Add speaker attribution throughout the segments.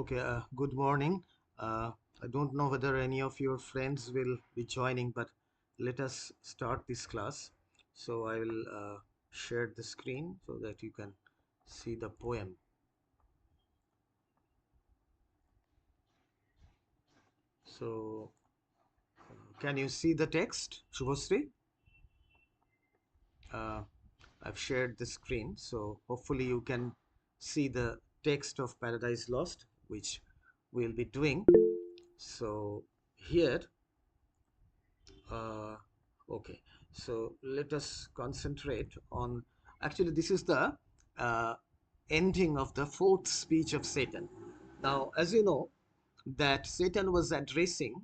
Speaker 1: Okay, good morning. I don't know whether any of your friends will be joining, but let us start this class. So I will share the screen so that you can see the poem. So, can you see the text, Shubhasri? Uh, I've shared the screen, so hopefully you can see the text of Paradise Lost, which we'll be doing. So here uh, okay, so let us concentrate on, actually this is the uh, ending of the fourth speech of Satan. Now, as you know, that Satan was addressing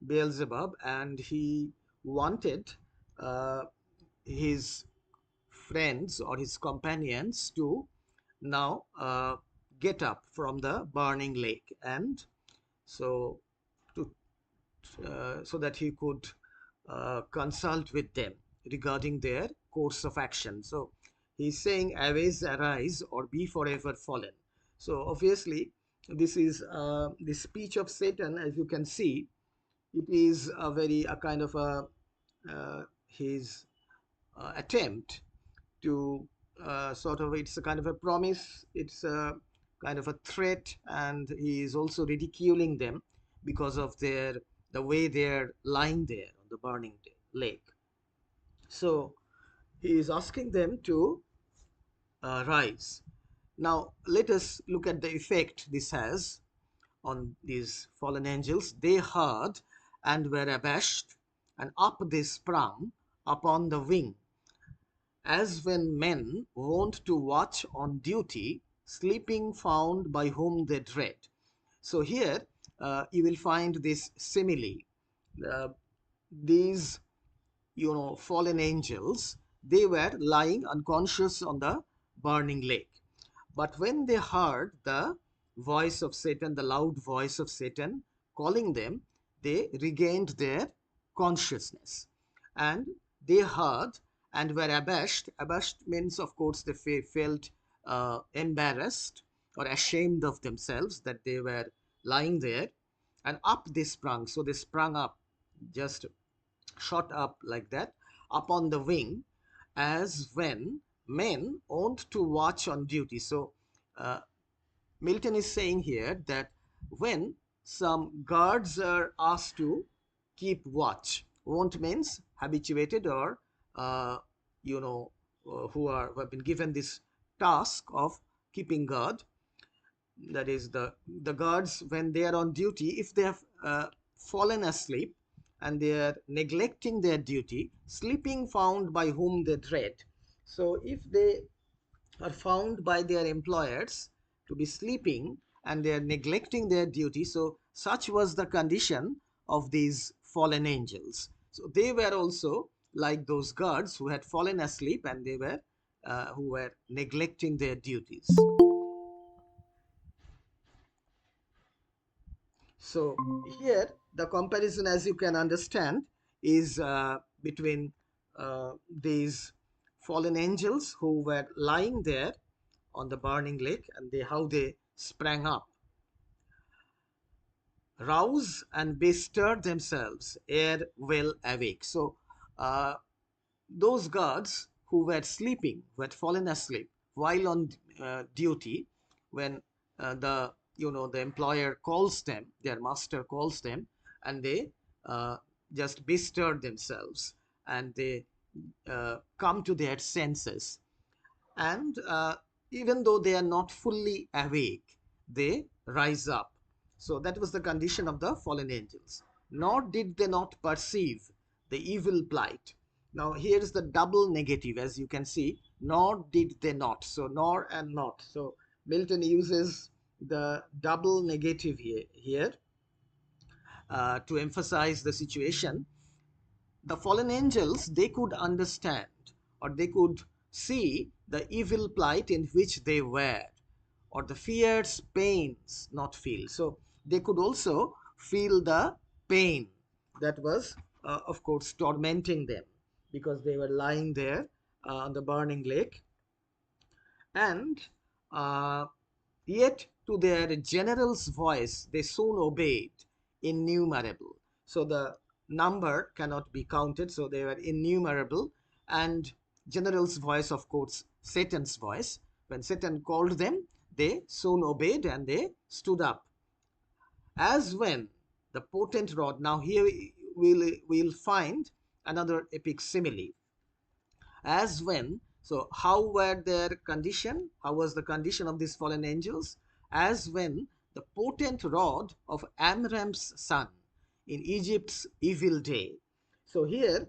Speaker 1: Beelzebub, and he wanted uh, his friends or his companions to now get up from the burning lake, and so to so that he could consult with them regarding their course of action. So he's saying, "Arise, arise, or be forever fallen." So obviously, this is the speech of Satan. As you can see, it is a kind of a his attempt to sort of, it's a kind of a promise, it's a kind of a threat, and he is also ridiculing them because of the way they're lying there on the burning lake. So he is asking them to rise. Now let us look at the effect this has on these fallen angels. They heard and were abashed, and up they sprung upon the wing, as when men wont to watch on duty, sleeping found by whom they dread. So here you will find this simile. Uh, these, fallen angels, they were lying unconscious on the burning lake. But when they heard the voice of Satan, the loud voice of Satan calling them, they regained their consciousness. And they heard and were abashed. Abashed means, of course, they felt embarrassed or ashamed of themselves that they were lying there. And up they sprung. So they sprung up, just shot up like that, up on the wing, as when men ought to watch on duty. So uh, Milton is saying here that when some guards are asked to keep watch, won't means habituated, or uh, you know who have been given this task of keeping guard. That is, the guards, when they are on duty, if they have fallen asleep and they are neglecting their duty, sleeping found by whom they dread. So if they are found by their employers to be sleeping and they are neglecting their duty, so such was the condition of these fallen angels. So they were also like those guards who had fallen asleep, and they were who were neglecting their duties. So here the comparison, as you can understand, is between these fallen angels who were lying there on the burning lake, and how they sprang up, rouse and bestir themselves ere well awake. So uh, those guards who were sleeping, who had fallen asleep while on duty, when the employer calls them, their master calls them, and they uh, just bestir themselves, and they come to their senses, and even though they are not fully awake, they rise up. So that was the condition of the fallen angels. Nor did they not perceive the evil plight. Now here is the double negative, as you can see. Nor did they not. So nor and not. So Milton uses the double negative here to emphasize the situation. The fallen angels, they could understand, or they could see the evil plight in which they were, or the fears, pains not feel. So they could also feel the pain that was, of course, tormenting them, because they were lying there on the burning lake. And uh, yet to their general's voice, they soon obeyed, innumerable. So the number cannot be counted, so they were innumerable. And general's voice, of course, Satan's voice. When Satan called them, they soon obeyed and they stood up. As when the potent rod, now here we'll find another epic simile. As when, so how were their condition? How was the condition of these fallen angels? As when the potent rod of Amram's son in Egypt's evil day. So here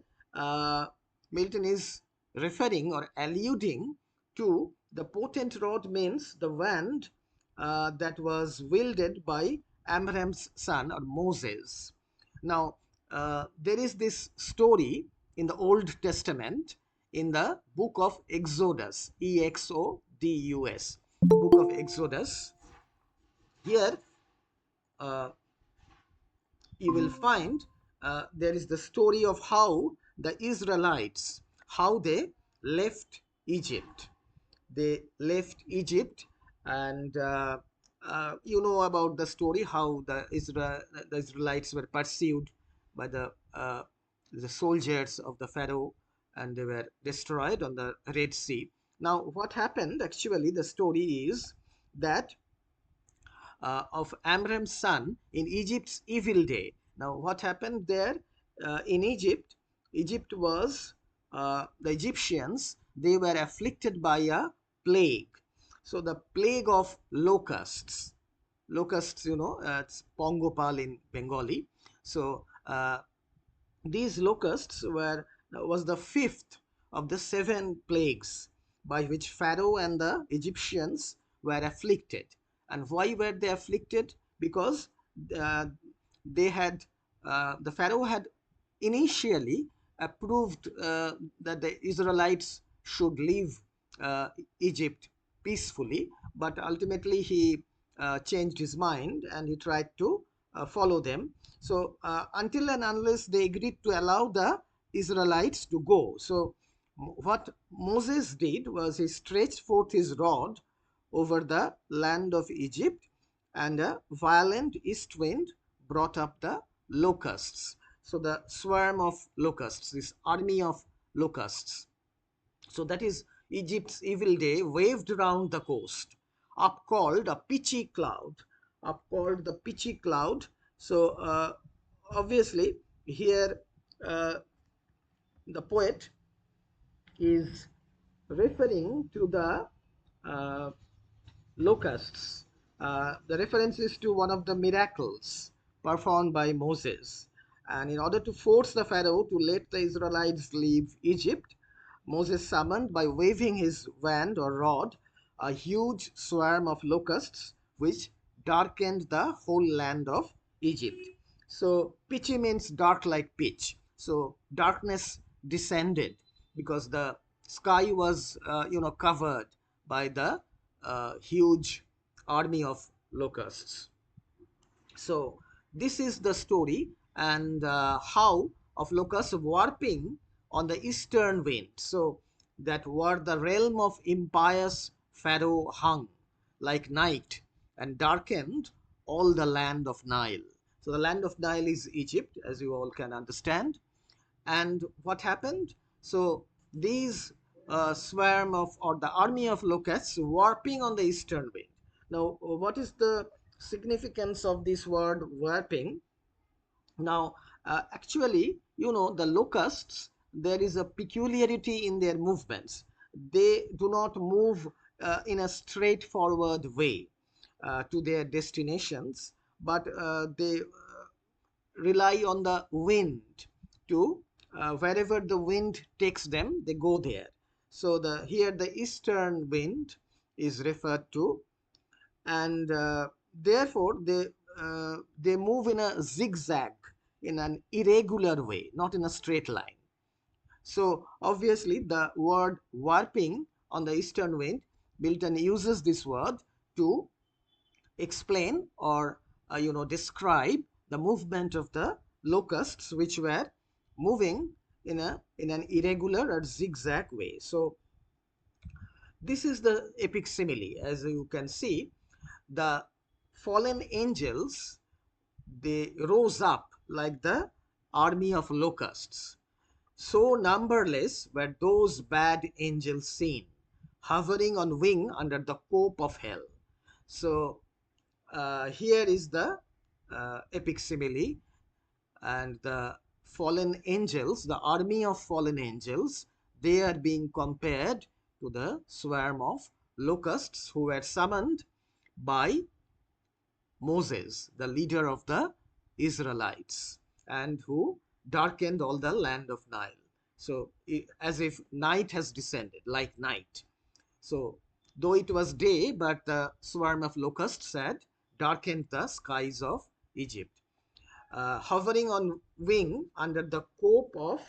Speaker 1: Milton is referring or alluding to the potent rod, means the wand that was wielded by Amram's son, or Moses. Now there is this story in the Old Testament, in the book of Exodus, Exodus, book of Exodus. Here uh, you will find there is the story of how the Israelites, how they left Egypt. They left Egypt, and you know about the story how the Israelites were pursued by the soldiers of the Pharaoh, and they were destroyed on the Red Sea. Now, what happened actually? The story is that of Amram's son in Egypt's evil day. Now, what happened there in Egypt? Egypt was, the Egyptians, they were afflicted by a plague. So, the plague of locusts. Locusts, it's pongopal in Bengali. So, these locusts was the fifth of the seven plagues by which Pharaoh and the Egyptians were afflicted. And why were they afflicted? Because uh, they had the Pharaoh had initially approved that the Israelites should leave uh, Egypt peacefully, but ultimately he changed his mind and he tried to follow them. So until and unless they agreed to allow the Israelites to go. So what Moses did was he stretched forth his rod over the land of Egypt, and a violent east wind brought up the locusts. So the swarm of locusts, this army of locusts. So that is Egypt's evil day, waved round the coast, up called a pitchy cloud, up called the pitchy cloud. So obviously here uh, the poet is referring to the uh, locusts. The reference is to one of the miracles performed by Moses. And in order to force the Pharaoh to let the Israelites leave Egypt, Moses summoned, by waving his wand or rod, a huge swarm of locusts which darkened the whole land of Egypt. So, pitchy means dark like pitch. So, darkness descended because the sky was, covered by the huge army of locusts. So this is the story, and how of locusts warping on the eastern wind. So that were the realm of impious Pharaoh hung like night and darkened all the land of Nile. So the land of Nile is Egypt, as you all can understand. And what happened? So these swarm of, or the army of locusts warping on the eastern wind. Now, what is the significance of this word warping? Now, actually, the locusts, there is a peculiarity in their movements. They do not move in a straightforward way to their destinations, but they rely on the wind to, wherever the wind takes them, they go there. So the here the eastern wind is referred to, and therefore they move in a zigzag, in an irregular way, not in a straight line. So obviously the word warping on the eastern wind, Milton uses this word to explain or describe the movement of the locusts, which were moving in an irregular or zigzag way. So this is the epic simile. As you can see, the fallen angels, they rose up like the army of locusts. So numberless were those bad angels seen, hovering on wing under the cope of hell. So here is the epic simile, and the fallen angels, the army of fallen angels, they are being compared to the swarm of locusts who were summoned by Moses, the leader of the Israelites, and who darkened all the land of Nile. So, as if night has descended, like night. So, though it was day, but the swarm of locusts had darkened the skies of Egypt. Hovering on wing under the cope of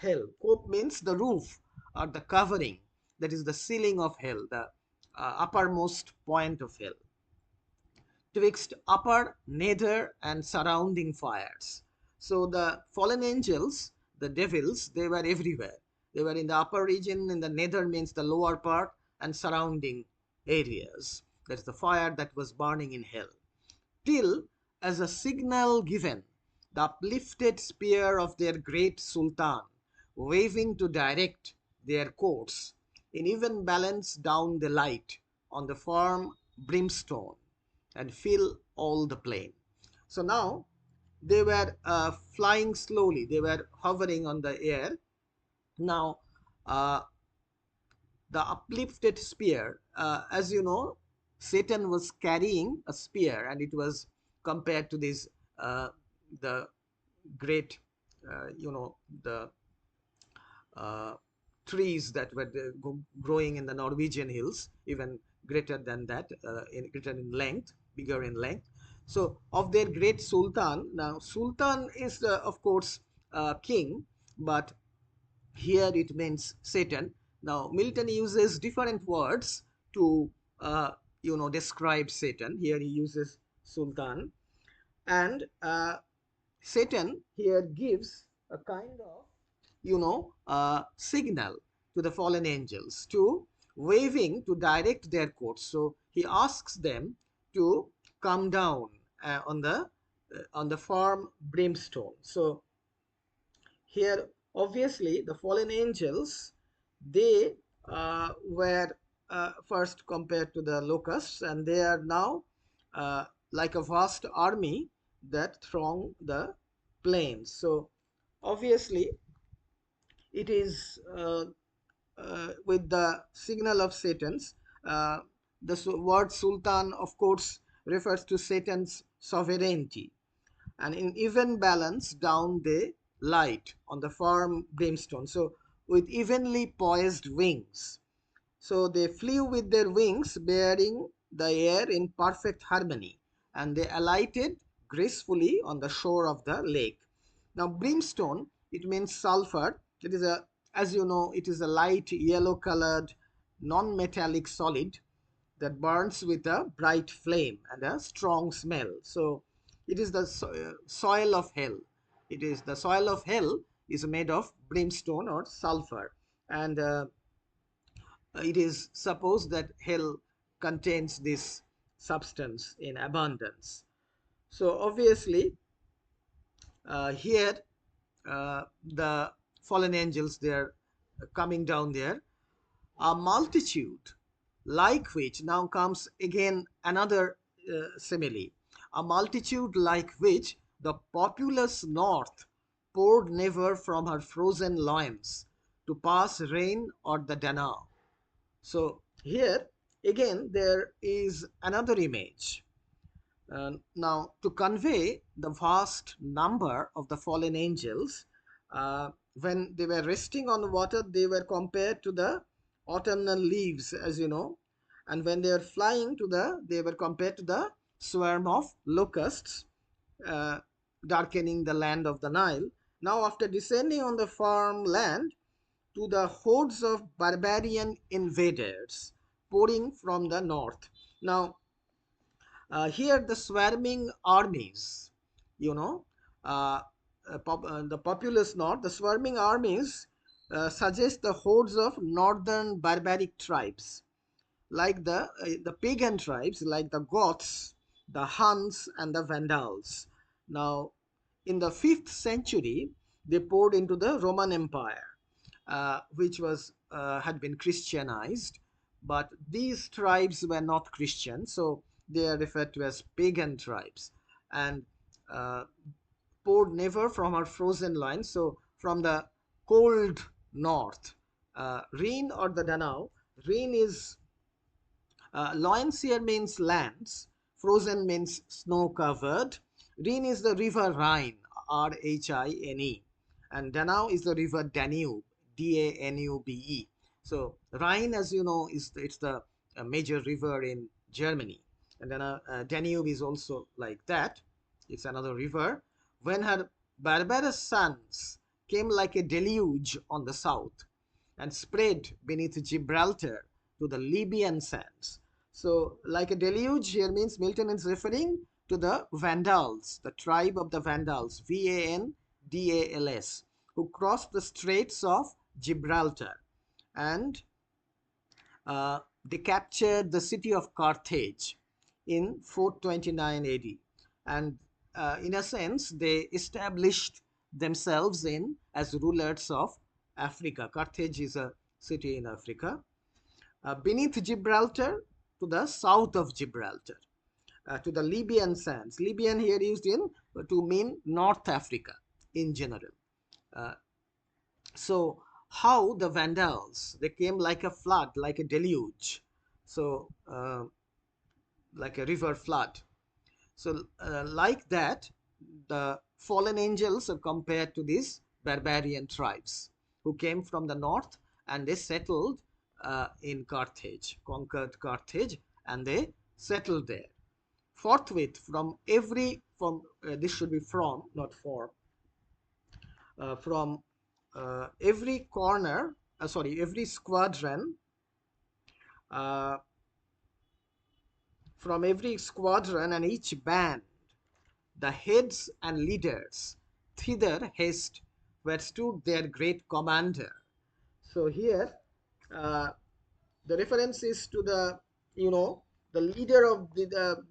Speaker 1: hell. Cope means the roof or the covering, that is the ceiling of hell, the uppermost point of hell, twixt upper, nether, and surrounding fires. So the fallen angels, the devils, they were everywhere. They were in the upper region, in the nether means the lower part, and surrounding areas. That's the fire that was burning in hell. Till, as a signal given, the uplifted spear of their great sultan, waving to direct their course, in even balance down the light on the firm brimstone and fill all the plain. So now they were flying slowly, they were hovering on the air. Now, uh, the uplifted spear, as you know, Satan was carrying a spear, and it was compared to this the great, the uh, trees that were growing in the Norwegian hills, even greater than that, greater in length, bigger in length. So, of their great sultan, now sultan is, of course, king, but here it means Satan. Now, Milton uses different words to, describe Satan. Here he uses sultan, and Satan here gives a kind of, signal to the fallen angels to waving to direct their course. So he asks them to come down on the firm brimstone. So here, obviously, the fallen angels, they were first compared to the locusts, and they are now like a vast army that throng the plains. So obviously, it is with the signal of Satan's. The word Sultan, of course, refers to Satan's sovereignty, and in even balance down they light on the firm brimstone. So with evenly poised wings. So they flew with their wings bearing the air in perfect harmony, and they alighted gracefully on the shore of the lake. Now brimstone, it means sulfur. It is a, as you know, it is a light yellow colored non-metallic solid that burns with a bright flame and a strong smell. So it is the soil of hell. It is the soil of hell is made of brimstone or sulfur, and it is supposed that hell contains this substance in abundance. So obviously, here the fallen angels, they are coming down there. A multitude like which, now comes again another simile, a multitude like which the populous north poured never from her frozen loins to pass rain or the Danube. So here again there is another image. Now, to convey the vast number of the fallen angels, when they were resting on water, they were compared to the autumnal leaves, as you know, and when they were flying they were compared to the swarm of locusts, uh, darkening the land of the Nile. Now, after descending on the farm land, to the hordes of barbarian invaders pouring from the north. Now, here the swarming armies, you know, uh, the populous north, the swarming armies suggest the hordes of northern barbaric tribes, like the pagan tribes, like the Goths, the Huns and the Vandals. Now, in the 5th century, they poured into the Roman Empire, which had been Christianized, but these tribes were not Christian, so they are referred to as pagan tribes, and uh, poured never from our frozen line, so from the cold north. Rhine or the Danube. Rhine is Loins here means lands, frozen means snow covered. Rhine is the river Rhine, Rhine, and Danube is the river Danube, Danube. So Rhine, as you know, it's the major river in Germany, and then Danube is also like that. It's another river. When her barbarous sons came like a deluge on the south and spread beneath Gibraltar to the Libyan sands. So, like a deluge here means Milton is referring to the Vandals, the tribe of the Vandals, Vandals, who crossed the Straits of Gibraltar, and they captured the city of Carthage in 429 AD. And in a sense, they established themselves as rulers of Africa. Carthage is a city in Africa. Beneath Gibraltar, to the south of Gibraltar, to the Libyan sands. Libyan here used to mean North Africa in general. Uh, so how the Vandals, they came like a flood, like a deluge, so like a river flood. So like that, the fallen angels are compared to these barbarian tribes who came from the north, and they settled in Carthage, conquered Carthage, and they settled there. Forthwith, this should be from, not for, from every corner, every squadron, uh, from every squadron and each band, the heads and leaders thither haste, where stood their great commander. So here, uh, the reference is to the, the leader of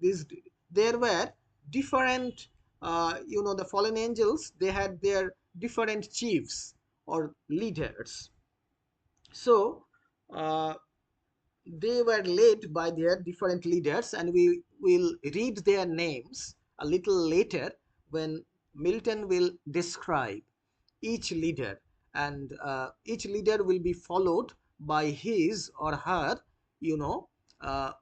Speaker 1: these. There were different, the fallen angels. They had their different chiefs or leaders. So they were led by their different leaders, and we will read their names a little later when Milton will describe each leader, and each leader will be followed by his or her,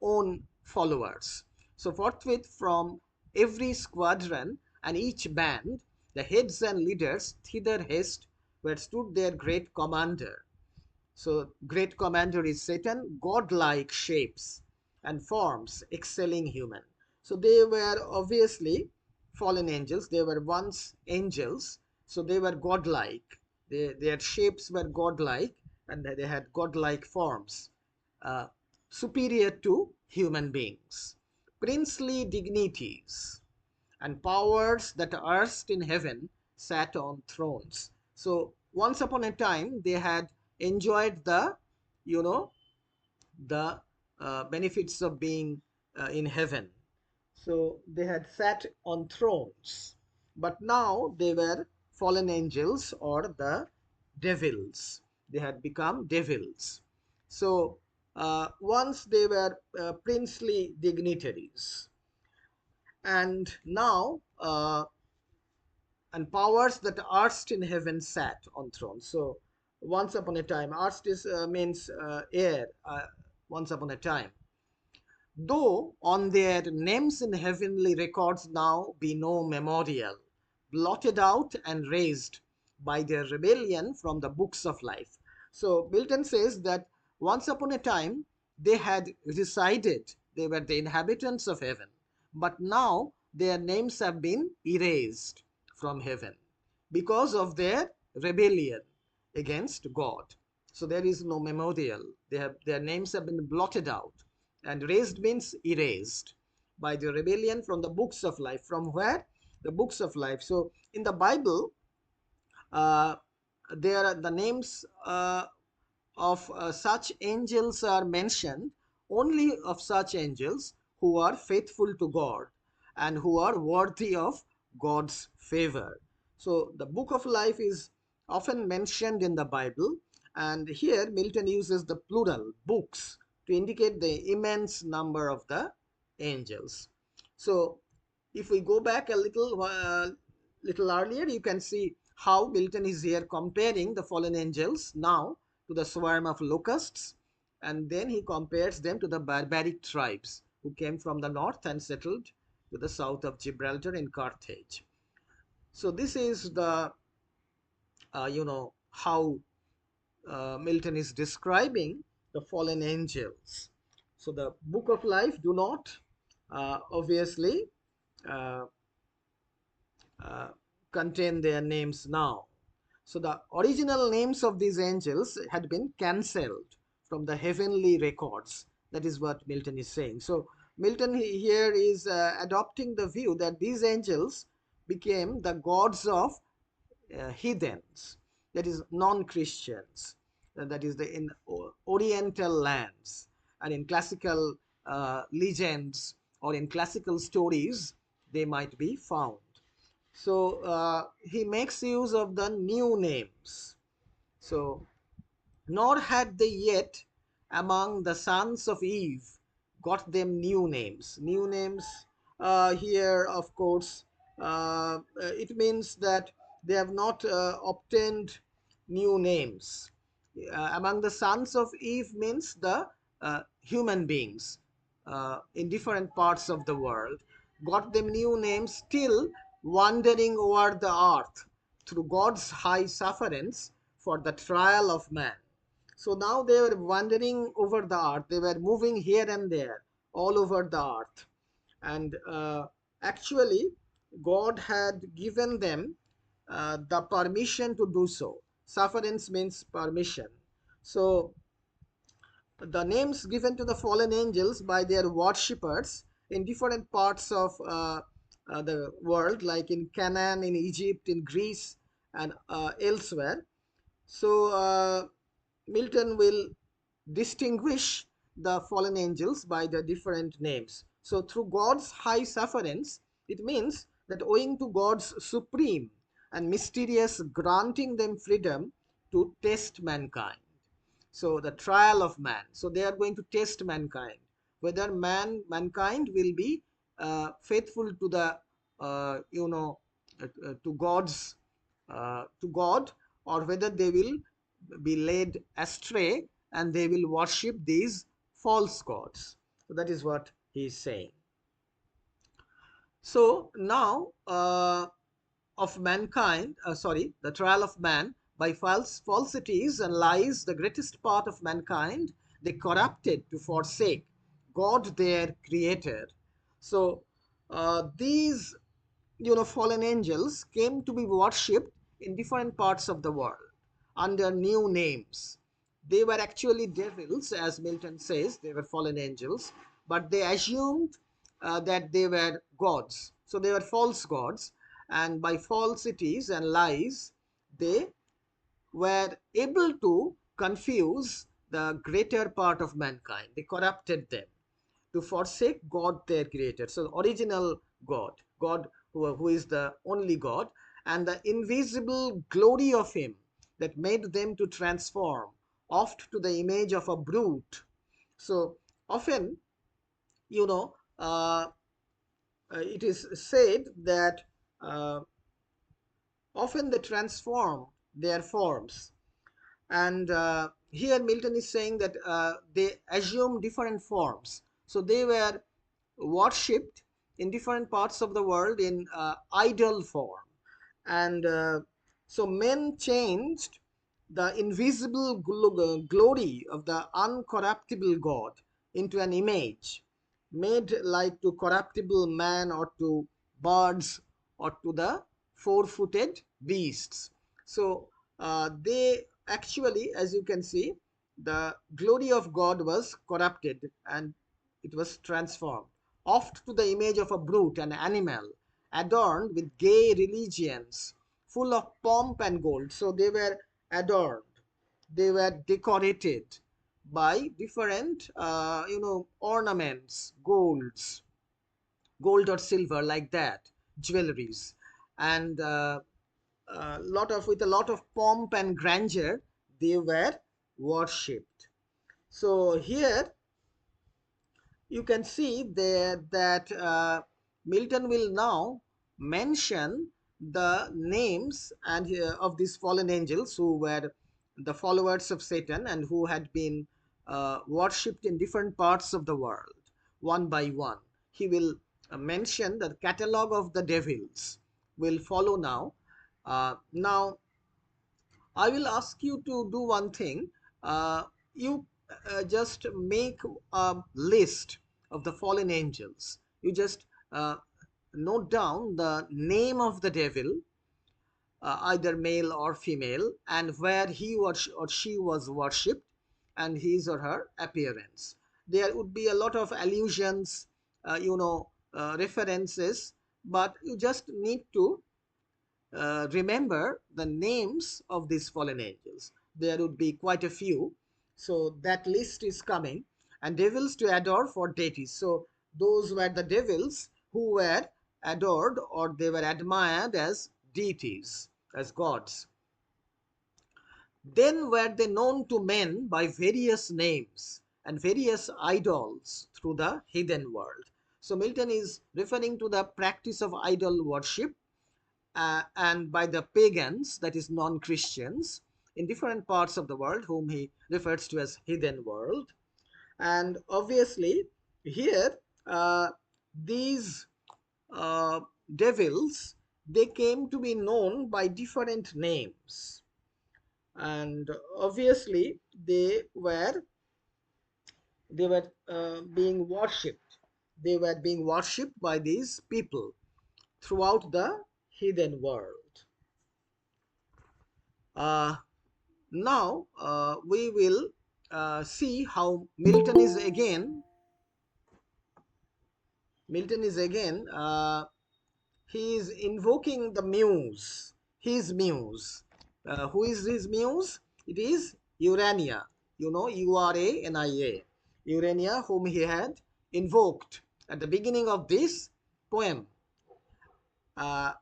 Speaker 1: own followers. So forthwith, from every squadron and each band, the heads and leaders thither haste, where stood their great commander. So, great commander is Satan, godlike shapes and forms excelling human. So, they were obviously fallen angels. They were once angels, so they were godlike. Their shapes were godlike, and they had godlike forms, uh, superior to human beings. Princely dignities and powers that erst in heaven sat on thrones. So once upon a time they had enjoyed you know, the benefits of being in heaven. So they had sat on thrones, but now they were fallen angels or the devils. They had become devils. So once they were princely dignitaries, and now and powers that erst in heaven sat on thrones. So once upon a time, erst is means air. Once upon a time, though on their names in heavenly records now be no memorial, blotted out and raised by their rebellion from the books of life. So Milton says that once upon a time they had resided, they were the inhabitants of heaven, but now their names have been erased from heaven because of their rebellion against God. So there is no memorial. Their names have been blotted out, and raised means erased by the rebellion from the books of life. From where? The books of life. So in the Bible, uh, there are the names of such angels are mentioned, only of such angels who are faithful to God, and who are worthy of God's favor. So the book of life is often mentioned in the Bible, and here Milton uses the plural books to indicate the immense number of the angels. So if we go back a little earlier, you can see how Milton is here comparing the fallen angels now to the swarm of locusts, and then he compares them to the barbaric tribes who came from the north and settled to the south of Gibraltar in Carthage. So this is the how Milton is describing the fallen angels. So the book of life do not obviously uh, uh, contain their names now. So the original names of these angels had been cancelled from the heavenly records. That is what Milton is saying. So Milton here is adopting the view that these angels became the gods of heathens, that is non-Christians, that is the in Oriental lands, and in classical legends or in classical stories they might be found. So he makes use of the new names. So nor had they yet among the sons of Eve got them new names. New names here, of course, it means that they have not obtained new names. Among the sons of Eve means the human beings in different parts of the world, got them new names, still wandering over the earth through God's high sufferance for the trial of man. So now they were wandering over the earth, they were moving here and there, all over the earth. And actually, God had given them the permission to do so. Sufferance means permission. So the names given to the fallen angels by their worshippers in different parts of the world, like in Canaan, in Egypt, in Greece, and elsewhere. So Milton will distinguish the fallen angels by the different names. So through God's high sufferance, it means that owing to God's supreme and mysterious granting them freedom to test mankind. So the trial of man. So they are going to test mankind, whether mankind will be faithful to the to God, or whether they will be led astray and they will worship these false gods. So that is what he is saying. So now of mankind, the trial of man by falsities and lies, the greatest part of mankind, they corrupted to forsake God their creator. So these fallen angels came to be worshipped in different parts of the world under new names. They were actually devils, as Milton says, they were fallen angels, but they assumed that they were gods. So they were false gods, and by falsities and lies, they were able to confuse the greater part of mankind. They corrupted them to forsake God, their creator. So, the original God who is the only God, and the invisible glory of Him that made them to transform oft to the image of a brute. So, often, you know, it is said that often they transform their forms. And here Milton is saying that they assume different forms. So they were worshipped in different parts of the world in idol form. And so men changed the invisible glory of the uncorruptible God into an image made like to corruptible man or to birds or to the four-footed beasts. So they actually, as you can see, the glory of God was corrupted and it was transformed, oft to the image of a brute, an animal, adorned with gay religions, full of pomp and gold. So they were adorned, they were decorated by different, ornaments, golds, gold or silver like that, jewelries, and with a lot of pomp and grandeur, they were worshipped. So here you can see there that Milton will now mention the names and of these fallen angels who were the followers of Satan and who had been worshipped in different parts of the world, one by one. He will mention the catalog of the devils will follow now. Now I will ask you to do one thing. You just make a list of the fallen angels. You just uh, note down the name of the devil, either male or female, and where he or she was worshipped, and his or her appearance. There would be a lot of allusions, references, but you just need to remember the names of these fallen angels. There would be quite a few. So that list is coming. And devils to adore for deities. So those were the devils who were adored or they were admired as deities, as gods. Then were they known to men by various names and various idols through the hidden world. So Milton is referring to the practice of idol worship and by the pagans, that is non-Christians, in different parts of the world, whom he refers to as hidden world. And obviously, here these uh, devils, they came to be known by different names, and obviously they were being worshipped. They were being worshipped by these people throughout the hidden world. Uh, Now we will see how Milton is again he is invoking the muse, his muse. Who is his muse? It is Urania. You know, Urania. Urania, whom he had invoked at the beginning of this poem. Uh,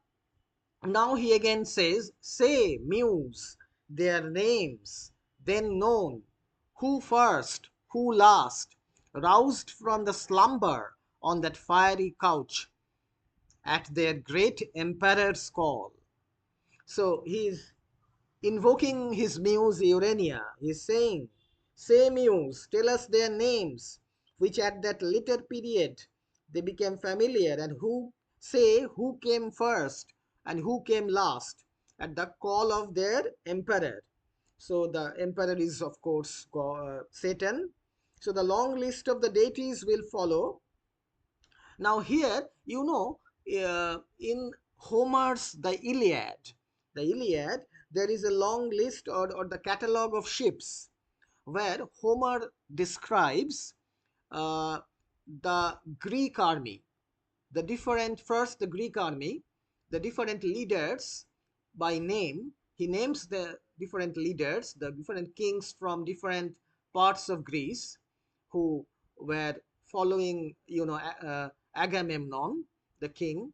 Speaker 1: Now he again says, say, muse, their names, then known, who first, who last, roused from the slumber on that fiery couch at their great emperor's call. So he is invoking his muse Urania. He is saying, say, muse, tell us their names, which at that later period they became familiar, and who say who came first and who came last at the call of their emperor. So the emperor is, of course, Satan. So the long list of the deities will follow. Now here, in Homer's the Iliad, there is a long list or the catalog of ships where Homer describes uh, the Greek army, the Greek army, the different leaders by name. He names the different leaders, the different kings from different parts of Greece who were following, Agamemnon, the king,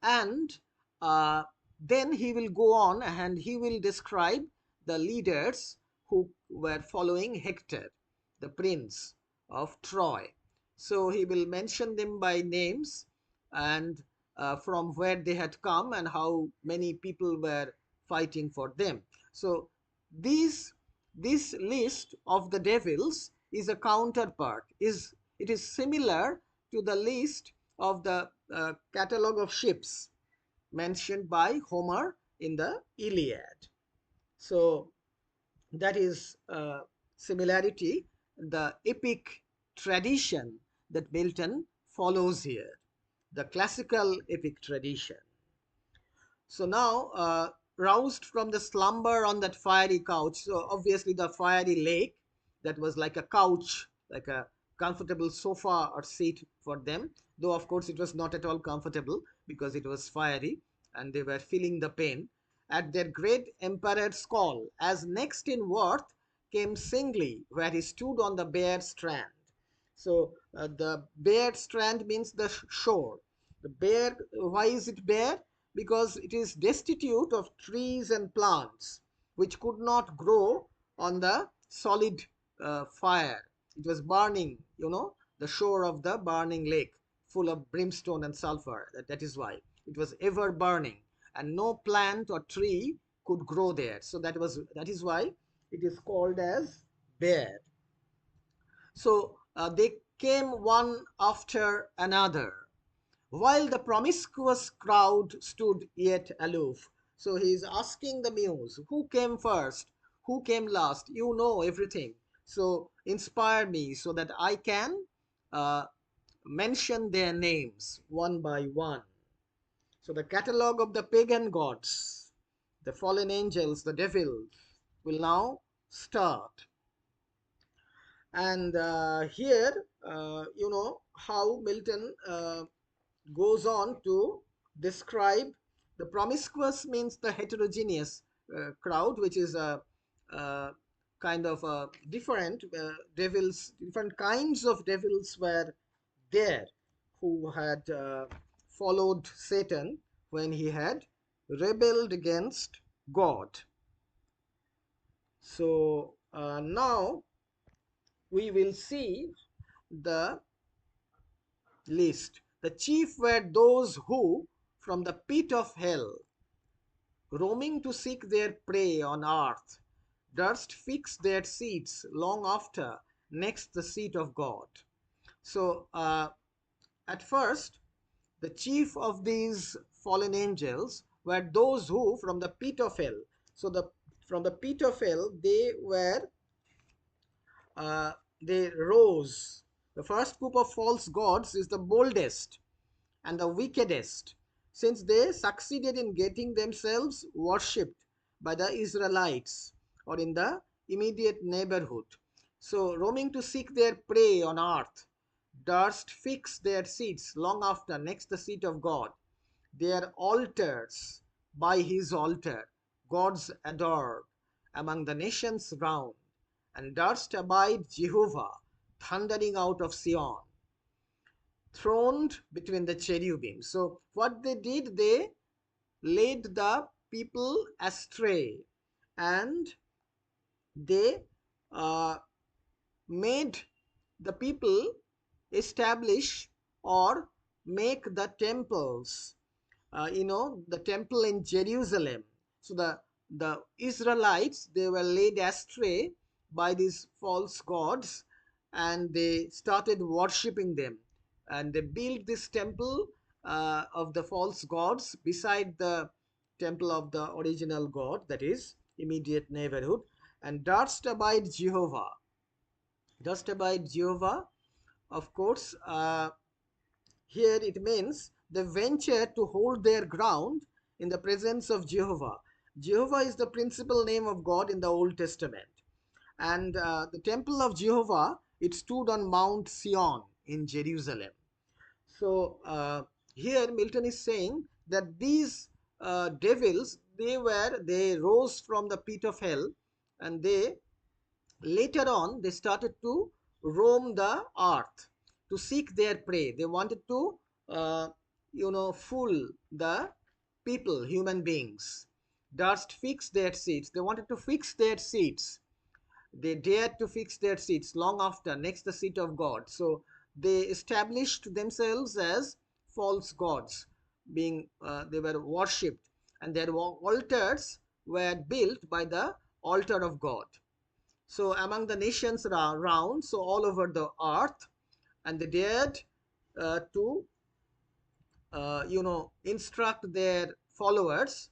Speaker 1: and uh, then he will go on and he will describe the leaders who were following Hector, the prince of Troy. So he will mention them by names and from where they had come and how many people were fighting for them. So these this list of the devils is a counterpart. It is similar to the list of the catalog of ships mentioned by Homer in the Iliad. So that is similarity, the epic tradition that Milton follows here, the classical epic tradition. So now, roused from the slumber on that fiery couch, so obviously the fiery lake that was like a couch, like a comfortable sofa or seat for them, though of course it was not at all comfortable because it was fiery and they were feeling the pain. At their great emperor's call, as next in worth came singly, where he stood on the bare strand. So The bare strand means the shore. The bare, why is it bare? Because it is destitute of trees and plants which could not grow on the solid fire. It was burning, the shore of the burning lake, full of brimstone and sulfur. That is why it was ever burning, and no plant or tree could grow there. So that is why it is called as bare. So they came one after another, while the promiscuous crowd stood yet aloof. So he is asking the muse, who came first? Who came last? You know everything. So inspire me so that I can uh, mention their names one by one. So the catalogue of the pagan gods, the fallen angels, the devils, will now start. And here, how Milton goes on to describe the promiscuous means the heterogeneous crowd, which is a kind of different devils, different kinds of devils were there who had followed Satan when he had rebelled against God. So now we will see the list. The chief were those who, from the pit of hell, roaming to seek their prey on earth, durst fix their seats long after next the seat of God. So, at first, the chief of these fallen angels were those who, from the pit of hell, so from the pit of hell, uh, they rose. The first group of false gods is the boldest and the wickedest, since they succeeded in getting themselves worshipped by the Israelites or in the immediate neighborhood. So, roaming to seek their prey on earth, durst fix their seats long after next the seat of God. Their altars by his altar, gods adored among the nations round, and durst abide Jehovah, thundering out of Sion, throned between the cherubim. So, what they did, they led the people astray, and they uh, made the people establish or make the temples, the temple in Jerusalem. So the Israelites, they were led astray by these false gods, and they started worshipping them, and they built this temple of the false gods beside the temple of the original God, that is immediate neighborhood. And durst abide Jehovah, durst abide Jehovah, of course. Here it means they venture to hold their ground in the presence of Jehovah. Jehovah is the principal name of God in the Old Testament. And the temple of Jehovah, it stood on Mount Sion in Jerusalem. So here Milton is saying that these devils, they rose from the pit of hell, and they later on they started to roam the earth to seek their prey. They wanted to fool the people, human beings. Durst fix their seats. They wanted to fix their seats. They dared to fix their seats long after next the seat of God. So they established themselves as false gods, being they were worshipped, and their altars were built by the altar of God. So among the nations around, so all over the earth, and they dared to instruct their followers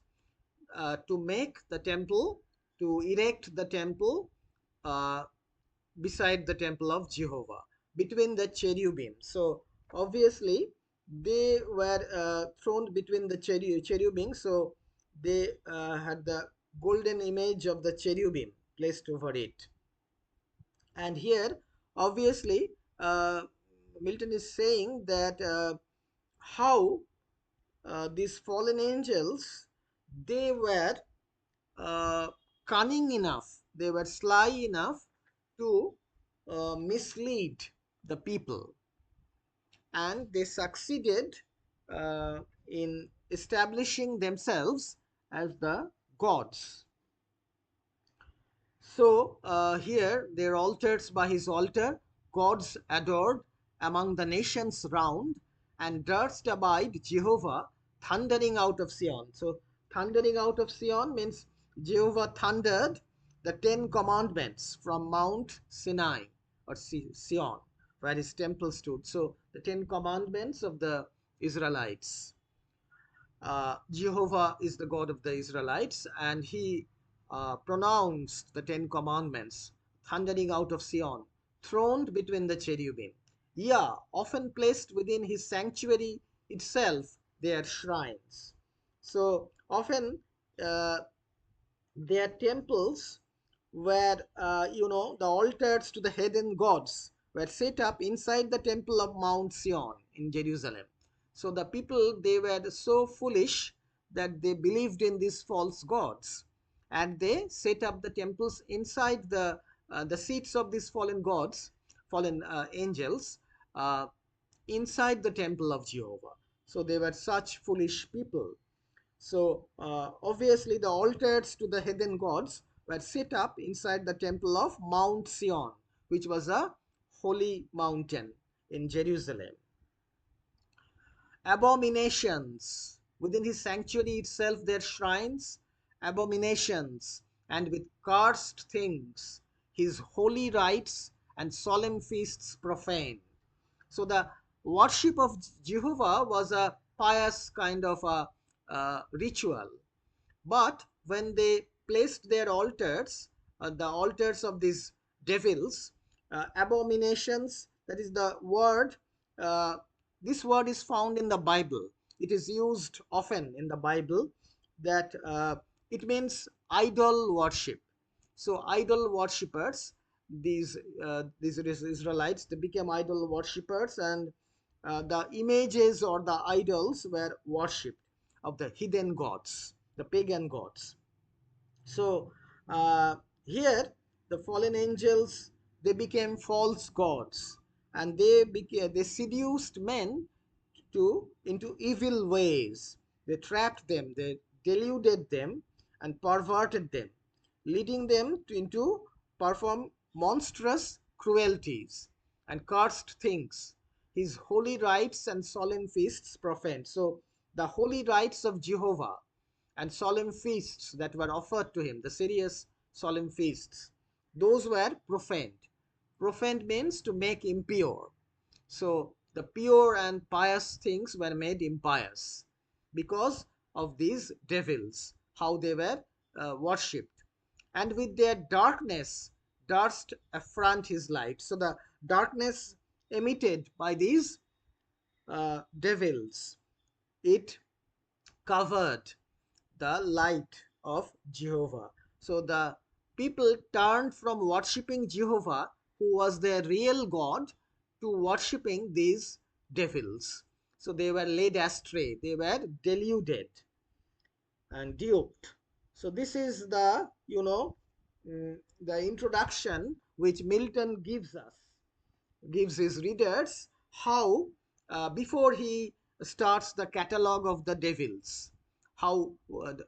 Speaker 1: to make the temple, to erect the temple uh, beside the temple of Jehovah, between the cherubim. So obviously they were throned between the cherubim. So they had the golden image of the cherubim placed over it. And here, obviously, Milton is saying that how these fallen angels, they were uh, cunning enough, they were sly enough to mislead the people. and they succeeded in establishing themselves as the gods. So here their altars by his altar, gods adored among the nations round, and durst abide Jehovah thundering out of Sion. So thundering out of Sion means Jehovah thundered the 10 commandments from Mount Sinai or Sion, where his temple stood. So the 10 commandments of the Israelites. Jehovah is the God of the Israelites, and he pronounced the 10 commandments, thundering out of Sion, throned between the cherubim. Yeah, often placed within his sanctuary itself, their shrines. So often uh, their temples were, the altars to the heathen gods were set up inside the temple of Mount Sion in Jerusalem. So the people, they were so foolish that they believed in these false gods, and they set up the temples inside the seats of these fallen gods, fallen angels, uh, inside the temple of Jehovah. So they were such foolish people. So obviously the altars to the heathen gods were set up inside the temple of Mount Sion, which was a holy mountain in Jerusalem. Abominations within his sanctuary itself, their shrines, abominations, and with cursed things, his holy rites and solemn feasts profane. So the worship of Jehovah was a pious kind of a ritual, but when they placed their altars, the altars of these devils, abominations, that is the word, uh, this word is found in the Bible. It is used often in the Bible, that it means idol worship. So idol worshippers, these Israelites, they became idol worshippers, and the images or the idols were worshipped of the heathen gods, the pagan gods. So uh, here the fallen angels, they became false gods, and they seduced men to into evil ways. They trapped them, they deluded them, and perverted them, leading them into perform monstrous cruelties and cursed things. His holy rites and solemn feasts profaned. So the holy rites of Jehovah and solemn feasts that were offered to him, the serious solemn feasts, those were profaned. Profaned means to make impure. So the pure and pious things were made impious because of these devils, how they were worshipped. And with their darkness durst affront his light. So the darkness emitted by these devils, it covered the light of Jehovah. So the people turned from worshipping Jehovah, who was their real God, to worshipping these devils. So they were led astray, they were deluded and duped. So this is the, the introduction which Milton gives his readers, how before he starts the catalogue of the devils, how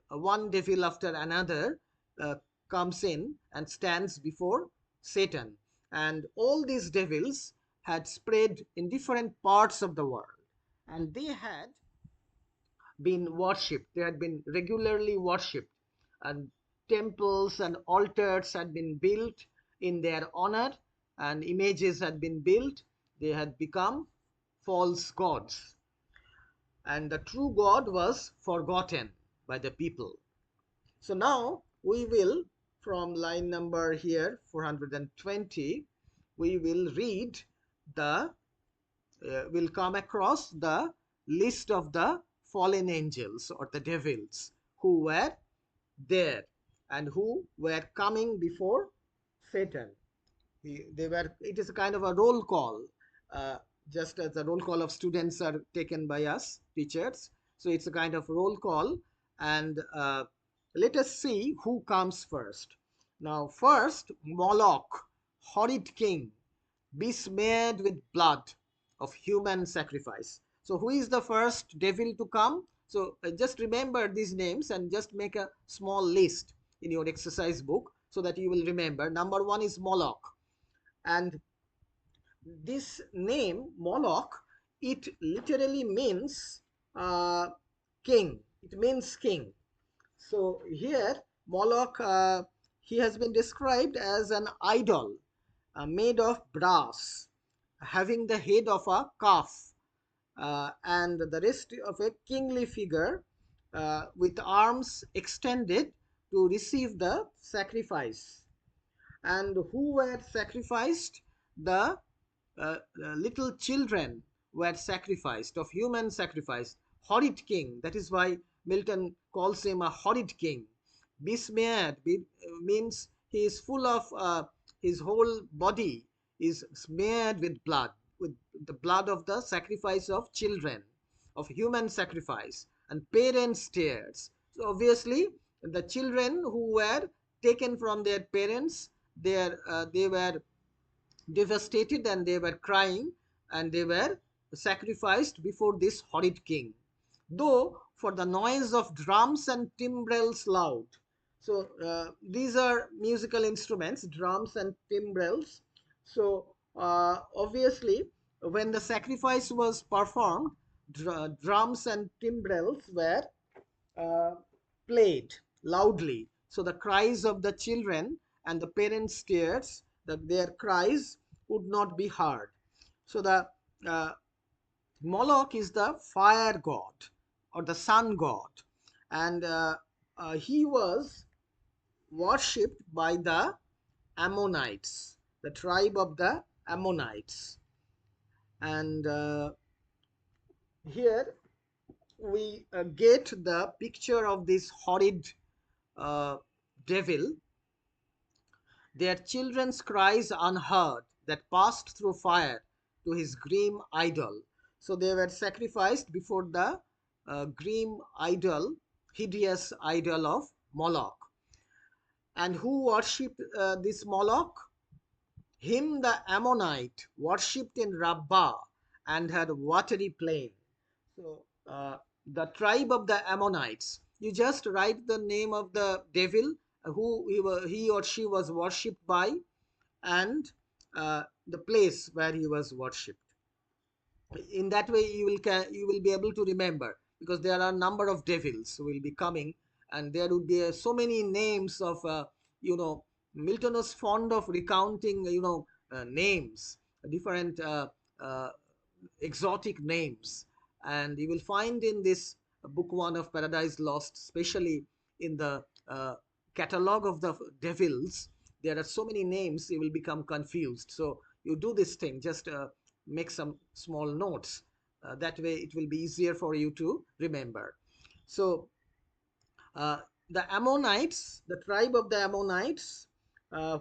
Speaker 1: one devil after another uh, comes in and stands before Satan, and all these devils had spread in different parts of the world, and they had been worshipped, they had been regularly worshipped, and temples and altars had been built in their honor, and images had been built. They had become false gods, and the true God was forgotten by the people. So now we will, from line number here 420, we will read the will come across the list of the fallen angels or the devils who were there and who were coming before Satan. They were. It is a kind of a roll call, uh, just as the roll call of students are taken by us teachers. So it's a kind of roll call, and let us see who comes first. Now, first, Moloch, horrid king, besmeared with blood, of human sacrifice. So who is the first devil to come? So just remember these names and just make a small list in your exercise book so that you will remember. Number one is Moloch. And this name Moloch, it literally means king. It means king. So here Moloch, he has been described as an idol made of brass, having the head of a calf and the rest of a kingly figure with arms extended to receive the sacrifice. And who were sacrificed? The little children were sacrificed, of human sacrifice. Horrid king. That is why Milton calls him a horrid king. Besmeared means he is full of, his whole body is smeared with the blood of the sacrifice of children, of human sacrifice, and parents' tears. So obviously, the children who were taken from their parents, they were devastated and they were crying and they were sacrificed before this horrid king. Though for the noise of drums and timbrels loud. So these are musical instruments, drums and timbrels. So obviously, when the sacrifice was performed, drums and timbrels were uh, played loudly. So the cries of the children and the parents' tears, that their cries would not be heard. So the uh, Moloch is the fire god or the sun god, and he was worshipped by the Ammonites, the tribe of the Ammonites. And here we get the picture of this horrid uh, devil, their children's cries unheard that passed through fire to his grim idol. So they were sacrificed before the grim idol, hideous idol of Moloch. And who worshipped this Moloch? Him the Ammonite worshipped in Rabbah and had watery plain. So the tribe of the Ammonites. You just write the name of the devil who he or she was worshipped by and the place where he was worshipped. In that way, you will be able to remember, because there are a number of devils who will be coming, and there would be so many names of you know Milton was fond of recounting names, different uh, exotic names, and you will find in this book one of Paradise Lost, especially in the catalog of the devils, there are so many names you will become confused. So you do this thing, just make some small notes. That way it will be easier for you to remember. So uh, the Ammonites, the tribe of the Ammonites,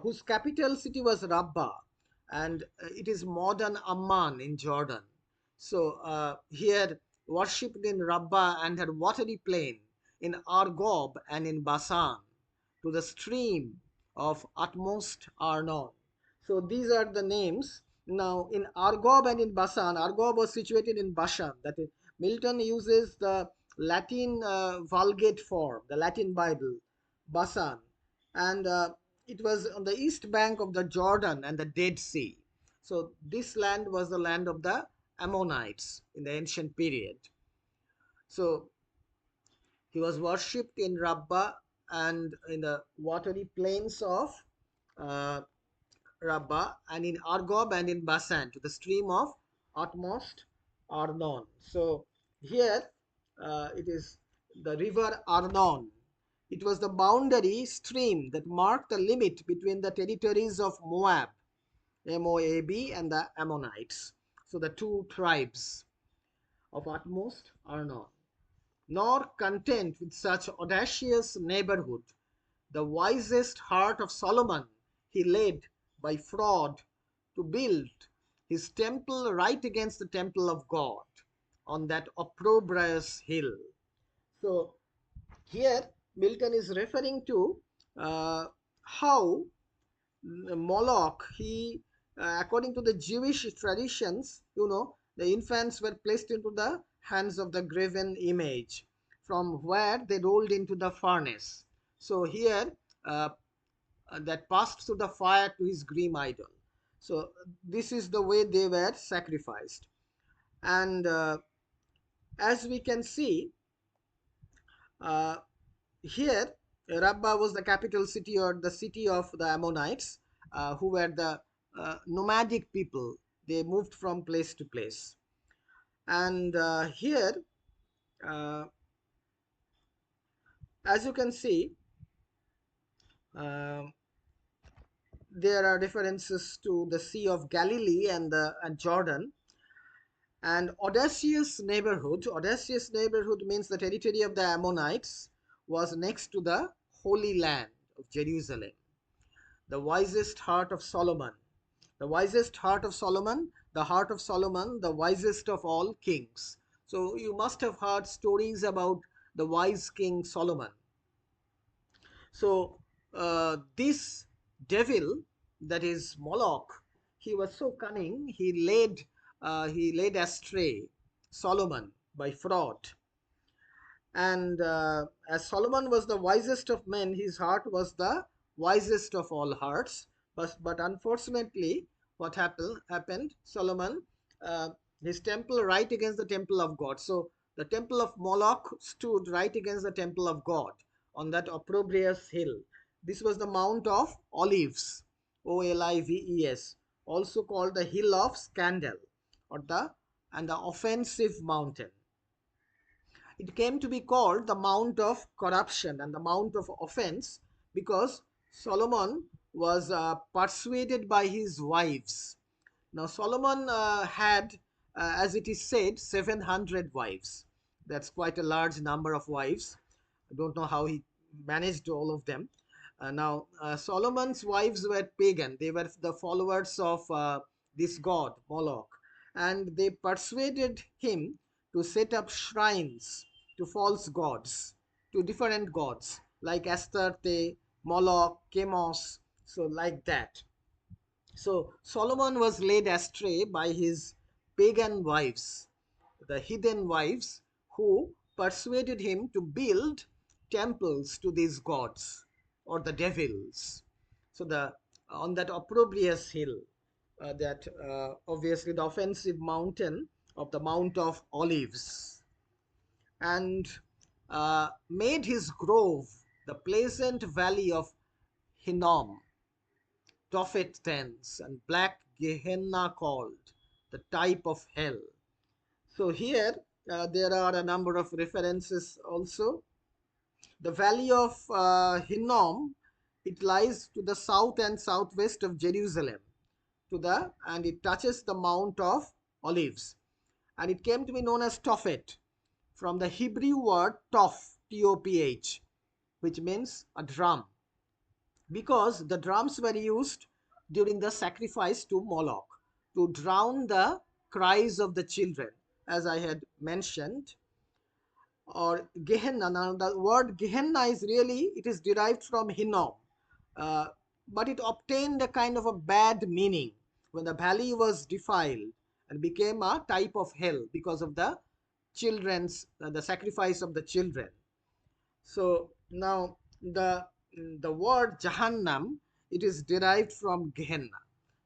Speaker 1: whose capital city was Rabbah, and it is modern Amman in Jordan. So here worshipped in Rabbah and had watery plain in Argob and in Basan to the stream of utmost Arnon. So these are the names. Now in Argob and in Basan, Argob was situated in Bashan. That is, Milton uses the Latin Vulgate form, the Latin Bible, Basan, and it was on the east bank of the Jordan and the Dead Sea. So this land was the land of the Ammonites in the ancient period. So he was worshipped in Rabbah and in the watery plains of uh, Rabbah, and in Argob and in Basan to the stream of utmost Arnon. So here it is the river Arnon. It was the boundary stream that marked the limit between the territories of Moab, Moab, and the Ammonites. So the two tribes of utmost Arnon. Nor content with such audacious neighborhood, the wisest heart of Solomon he led by fraud to build his temple right against the temple of God on that opprobrious hill. So here Milton is referring to how Moloch, he according to the Jewish traditions, the infants were placed into the hands of the graven image, from where they rolled into the furnace. So here, uh, that passed through the fire to his grim idol. So this is the way they were sacrificed. And as we can see, uh, here Rabbah was the capital city, or the city of the Ammonites, who were the nomadic people. They moved from place to place. And here, uh, as you can see, um there are references to the Sea of Galilee and Jordan. And audacious neighborhood means the territory of the Ammonites was next to the Holy Land of Jerusalem. The wisest heart of Solomon. The wisest heart of Solomon, the heart of Solomon, the wisest of all kings. So you must have heard stories about the wise King Solomon. So this devil, that is Moloch, he was so cunning. He led astray Solomon by fraud. And as Solomon was the wisest of men, his heart was the wisest of all hearts. But unfortunately, what happened? Solomon, uh, his temple right against the temple of God. So the temple of Moloch stood right against the temple of God on that opprobrious hill. This was the Mount of Olives, Olives, also called the Hill of Scandal, or the offensive mountain. It came to be called the Mount of Corruption and the Mount of Offense, because Solomon was persuaded by his wives. Now, Solomon had, as it is said, 700 wives. That's quite a large number of wives. I don't know how he managed all of them. Now, Solomon's wives were pagan. They were the followers of this god, Moloch. And they persuaded him to set up shrines to false gods, to different gods, like Astarte, Moloch, Chemos, so like that. So Solomon was led astray by his pagan wives, the heathen wives, who persuaded him to build temples to these gods or the devils. So the on that opprobrious hill, that obviously the offensive mountain of the Mount of Olives, and made his grove the pleasant valley of Hinnom, Tophet thence, and black Gehenna called, the type of hell. So here there are a number of references also. The valley of Hinnom, it lies to the south and southwest of Jerusalem, and it touches the Mount of Olives, and it came to be known as Tophet from the Hebrew word toph, T-O-P-H, which means a drum, because the drums were used during the sacrifice to Moloch to drown the cries of the children, as I had mentioned. Or Gehenna. Now, the word Gehenna is really, it is derived from Hinnom, uh, but it obtained a kind of a bad meaning when the valley was defiled and became a type of hell because of the sacrifice of the children. So now the word Jahannam, it is derived from Gehenna.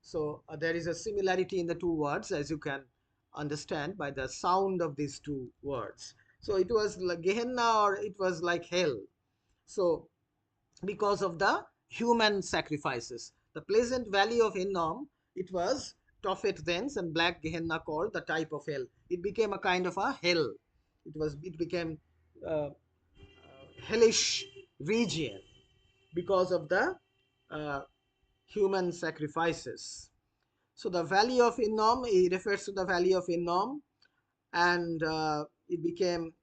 Speaker 1: So there is a similarity in the two words, as you can understand by the sound of these two words. So it was like Gehenna, or it was like hell. So because of the human sacrifices, the pleasant valley of Hinnom, it was Tophet thence, and black Gehenna called the type of hell. It became a kind of a hell. It became uh, hellish region because of the uh, human sacrifices. So the valley of Hinnom, he refers to the valley of Hinnom, and uh, it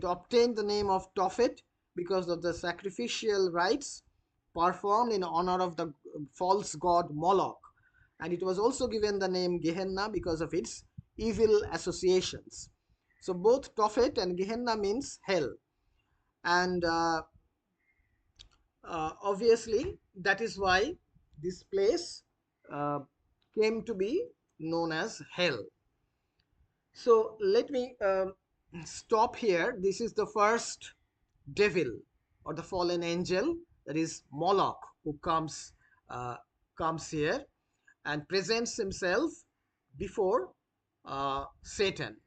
Speaker 1: obtained the name of Tophet because of the sacrificial rites performed in honor of the false god Moloch, and it was also given the name Gehenna because of its evil associations. So both Tophet and Gehenna means hell, and obviously that is why this place uh, came to be known as hell. So let me stop here. This is the first devil or the fallen angel, that is Moloch, who uh, comes here and presents himself before Satan.